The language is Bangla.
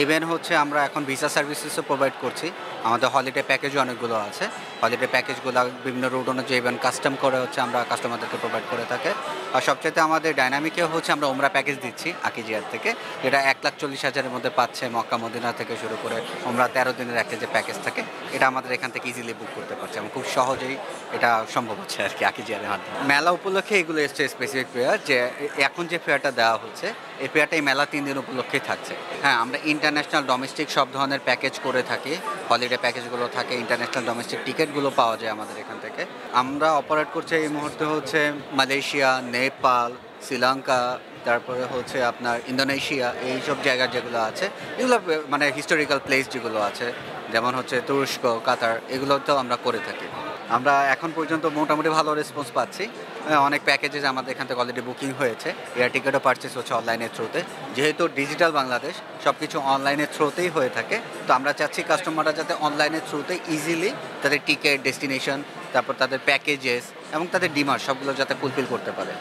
ইভেন হচ্ছে আমরা এখন ভিসা সার্ভিসেসও প্রোভাইড করছি। আমাদের হলিডে প্যাকেজও অনেকগুলো আছে। হলিডে প্যাকেজগুলো বিভিন্ন রুট অনুযায়ী ইভেন কাস্টম করে হচ্ছে আমরা কাস্টমারদেরকে প্রোভাইড করে থাকি। আর সবচাইতে আমাদের ডাইনামিকে হচ্ছে আমরা ওমরা প্যাকেজ দিচ্ছি আকিজিয়ার থেকে, যেটা ১,৪০,০০০-এর মধ্যে পাচ্ছে। মক্কা মদিনা থেকে শুরু করে ওমরা ১৩ দিনের একটা যে প্যাকেজ থাকে, এটা আমাদের এখান থেকে ইজিলি বুক করতে পারছে এবং খুব সহজেই এটা সম্ভব হচ্ছে আরকি আকিজিয়ারের মাধ্যমে। মেলা উপলক্ষে এগুলো এসছে স্পেসিফিক ফেয়ার, যে এখন যে ফেয়ারটা দেওয়া হচ্ছে এই ফেয়ারটা এই মেলা ৩ দিন উপলক্ষেই থাকছে। হ্যাঁ, আমরা ইন্টারন্যাশনাল ডোমেস্টিক সব ধরনের প্যাকেজ করে থাকি। হলিডে প্যাকেজগুলো থাকে, ইন্টারন্যাশনাল ডোমেস্টিক টিকিটগুলো পাওয়া যায় আমাদের এখান থেকে। আমরা অপারেট করছি এই মুহূর্তে হচ্ছে মালয়েশিয়া, নেপাল, শ্রীলঙ্কা, তারপরে হচ্ছে আপনার ইন্দোনেশিয়া, এইসব জায়গা যেগুলো আছে এগুলো মানে হিস্টোরিক্যাল প্লেস যেগুলো আছে, যেমন হচ্ছে তুরস্ক, কাতার, এগুলোতেও আমরা করে থাকি। আমরা এখন পর্যন্ত মোটামুটি ভালো রেসপন্স পাচ্ছি। অনেক প্যাকেজেস আমাদের এখান থেকে অলরেডি বুকিং হয়েছে। এয়ার টিকিটও পারচেস হচ্ছে অনলাইনের থ্রুতে। যেহেতু ডিজিটাল বাংলাদেশ, সব কিছু অনলাইনের থ্রুতেই হয়ে থাকে। তো আমরা চাচ্ছি কাস্টমাররা যাতে অনলাইনের থ্রুতে ইজিলি তাদের টিকিট, ডেস্টিনেশন, তারপর তাদের প্যাকেজেস এবং তাদের ডিমান্ড সবগুলো যাতে ফুলফিল করতে পারে।